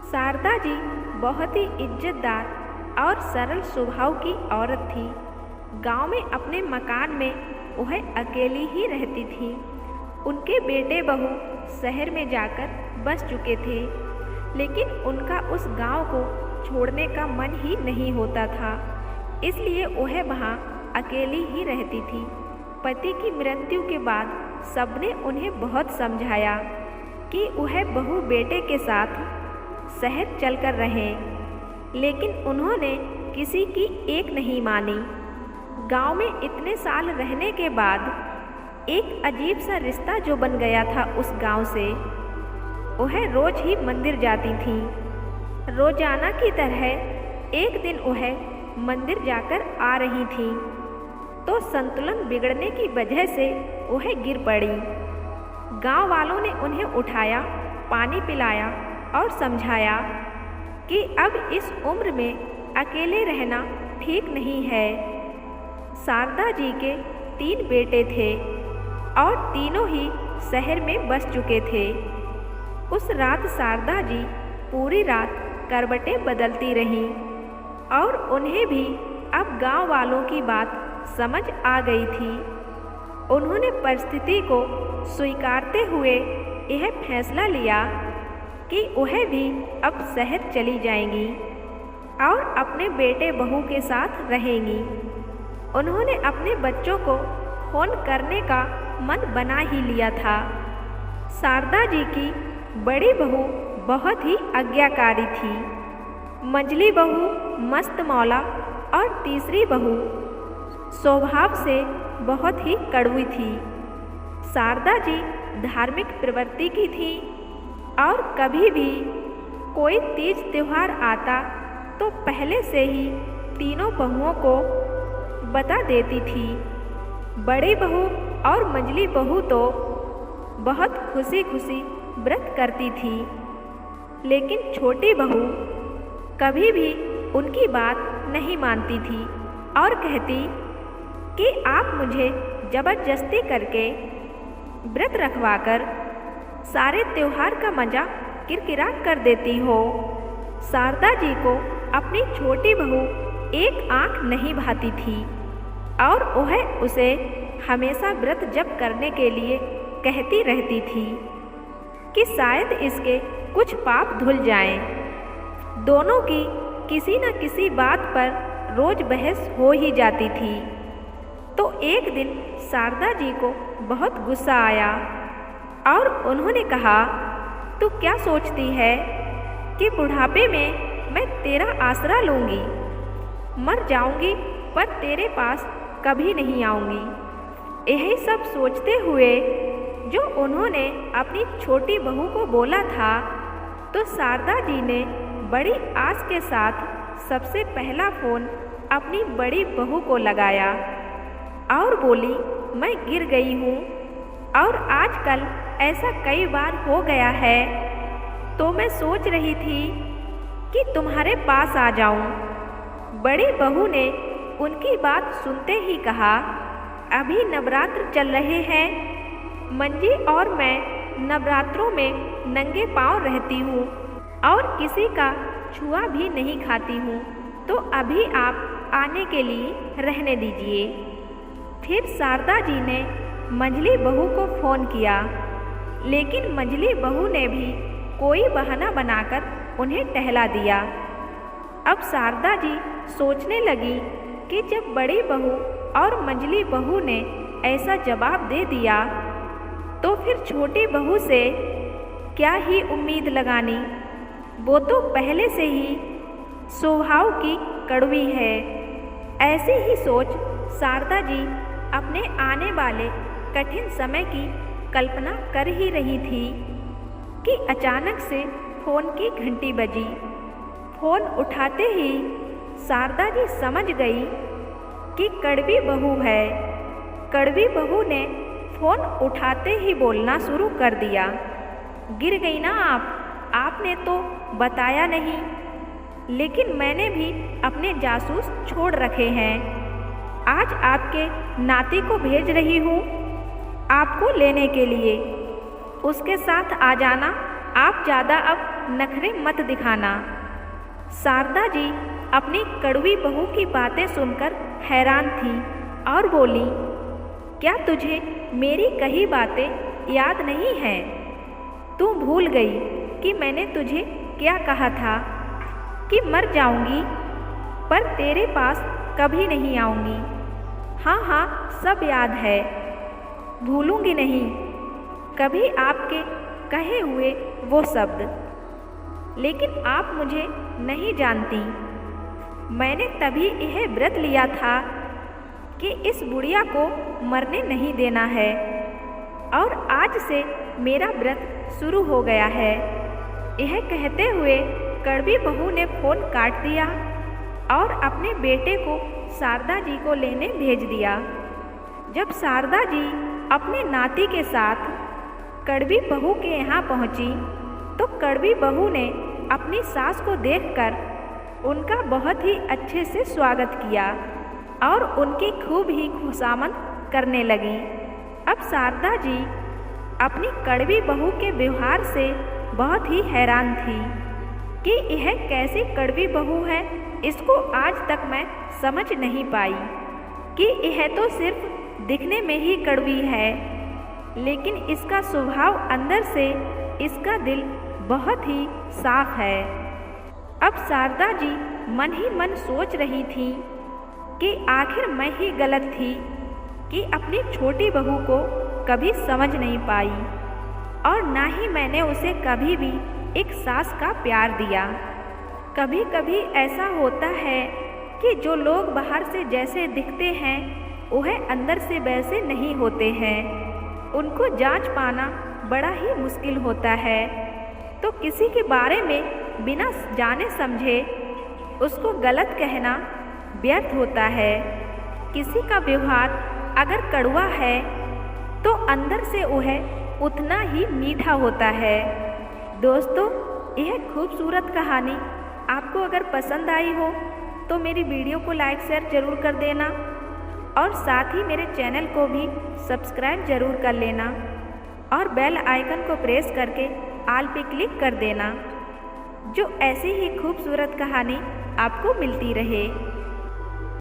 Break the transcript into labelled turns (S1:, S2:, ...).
S1: शारदा जी बहुत ही इज्जतदार और सरल स्वभाव की औरत थी। गांव में अपने मकान में वह अकेली ही रहती थी। उनके बेटे बहू शहर में जाकर बस चुके थे, लेकिन उनका उस गांव को छोड़ने का मन ही नहीं होता था, इसलिए वह वहाँ अकेली ही रहती थी। पति की मृत्यु के बाद सबने उन्हें बहुत समझाया कि वह बहू बेटे के साथ शहर चलकर रहें, लेकिन उन्होंने किसी की एक नहीं मानी। गांव में इतने साल रहने के बाद एक अजीब सा रिश्ता जो बन गया था उस गांव से, वह रोज ही मंदिर जाती थी। रोजाना की तरह एक दिन वह मंदिर जाकर आ रही थी तो संतुलन बिगड़ने की वजह से वह गिर पड़ी। गांव वालों ने उन्हें उठाया, पानी पिलाया और समझाया कि अब इस उम्र में अकेले रहना ठीक नहीं है। शारदा जी के 3 बेटे थे और तीनों ही शहर में बस चुके थे। उस रात शारदा जी पूरी रात करवटें बदलती रहीं और उन्हें भी अब गांव वालों की बात समझ आ गई थी। उन्होंने परिस्थिति को स्वीकारते हुए यह फैसला लिया कि वह भी अब शहर चली जाएंगी और अपने बेटे बहू के साथ रहेंगी। उन्होंने अपने बच्चों को फोन करने का मन बना ही लिया था। शारदा जी की बड़ी बहू बहुत ही आज्ञाकारी थी, मंझली बहू मस्त मौला और तीसरी बहू स्वभाव से बहुत ही कड़वी थी। शारदा जी धार्मिक प्रवृत्ति की थी और कभी भी कोई तीज त्योहार आता तो पहले से ही तीनों बहुओं को बता देती थी। बड़ी बहू और मंझली बहू तो बहुत खुशी खुशी व्रत करती थी, लेकिन छोटी बहू कभी भी उनकी बात नहीं मानती थी और कहती कि आप मुझे जबरदस्ती करके व्रत रखवाकर सारे त्योहार का मजा किरकिरा कर देती हो। शारदा जी को अपनी छोटी बहू एक आंख नहीं भाती थी और वह उसे हमेशा व्रत जप करने के लिए कहती रहती थी कि शायद इसके कुछ पाप धुल जाएं। दोनों की किसी न किसी बात पर रोज बहस हो ही जाती थी। तो एक दिन शारदा जी को बहुत गुस्सा आया और उन्होंने कहा, तू क्या सोचती है कि बुढ़ापे में मैं तेरा आसरा लूँगी? मर जाऊँगी पर तेरे पास कभी नहीं आऊँगी। यही सब सोचते हुए जो उन्होंने अपनी छोटी बहू को बोला था, तो शारदा जी ने बड़ी आस के साथ सबसे पहला फ़ोन अपनी बड़ी बहू को लगाया और बोली, मैं गिर गई हूँ और आजकल ऐसा कई बार हो गया है, तो मैं सोच रही थी कि तुम्हारे पास आ जाऊं। बड़ी बहू ने उनकी बात सुनते ही कहा, अभी नवरात्र चल रहे हैं, मंजी और मैं नवरात्रों में नंगे पांव रहती हूँ और किसी का छुआ भी नहीं खाती हूँ, तो अभी आप आने के लिए रहने दीजिए। फिर शारदा जी ने मंझली बहू को फ़ोन किया, लेकिन मंझली बहू ने भी कोई बहाना बनाकर उन्हें टहला दिया। अब शारदा जी सोचने लगी कि जब बड़ी बहू और मंझली बहू ने ऐसा जवाब दे दिया तो फिर छोटी बहू से क्या ही उम्मीद लगानी। वो तो पहले से ही स्वभाव की कड़वी है। ऐसी ही सोच शारदा जी अपने आने वाले कठिन समय की कल्पना कर ही रही थी कि अचानक से फ़ोन की घंटी बजी। फ़ोन उठाते ही शारदा जी समझ गई कि कड़वी बहू है। कड़वी बहू ने फ़ोन उठाते ही बोलना शुरू कर दिया, गिर गई ना आपने तो बताया नहीं, लेकिन मैंने भी अपने जासूस छोड़ रखे हैं। आज आपके नाती को भेज रही हूँ आपको लेने के लिए। उसके साथ आ जाना, आप ज़्यादा अब नखरे मत दिखाना। शारदा जी अपनी कड़वी बहू की बातें सुनकर हैरान थी और बोली, क्या तुझे मेरी कही बातें याद नहीं हैं? तू भूल गई कि मैंने तुझे क्या कहा था कि मर जाऊंगी पर तेरे पास कभी नहीं आऊंगी। हाँ हाँ, सब याद है, भूलूंगी नहीं कभी आपके कहे हुए वो शब्द। लेकिन आप मुझे नहीं जानती, मैंने तभी यह व्रत लिया था कि इस बुढ़िया को मरने नहीं देना है, और आज से मेरा व्रत शुरू हो गया है। यह कहते हुए कड़वी बहू ने फोन काट दिया और अपने बेटे को शारदा जी को लेने भेज दिया। जब शारदा जी अपने नाती के साथ कड़वी बहू के यहाँ पहुँची तो कड़वी बहू ने अपनी सास को देखकर उनका बहुत ही अच्छे से स्वागत किया और उनकी खूब ही खुशामद करने लगी। अब शारदा जी अपनी कड़वी बहू के व्यवहार से बहुत ही हैरान थी कि यह कैसी कड़वी बहू है। इसको आज तक मैं समझ नहीं पाई कि यह तो सिर्फ दिखने में ही कड़वी है, लेकिन इसका स्वभाव अंदर से, इसका दिल बहुत ही साफ है। अब शारदा जी मन ही मन सोच रही थी कि आखिर मैं ही गलत थी कि अपनी छोटी बहू को कभी समझ नहीं पाई, और ना ही मैंने उसे कभी भी एक सास का प्यार दिया। कभी कभी ऐसा होता है कि जो लोग बाहर से जैसे दिखते हैं वह अंदर से वैसे नहीं होते हैं। उनको जांच पाना बड़ा ही मुश्किल होता है। तो किसी के बारे में बिना जाने समझे उसको गलत कहना व्यर्थ होता है। किसी का व्यवहार अगर कड़वा है तो अंदर से वह उतना ही मीठा होता है। दोस्तों, यह खूबसूरत कहानी आपको अगर पसंद आई हो तो मेरी वीडियो को लाइक शेयर ज़रूर कर देना, और साथ ही मेरे चैनल को भी सब्सक्राइब ज़रूर कर लेना और बेल आइकन को प्रेस करके ऑल पे क्लिक कर देना, जो ऐसी ही खूबसूरत कहानी आपको मिलती रहे।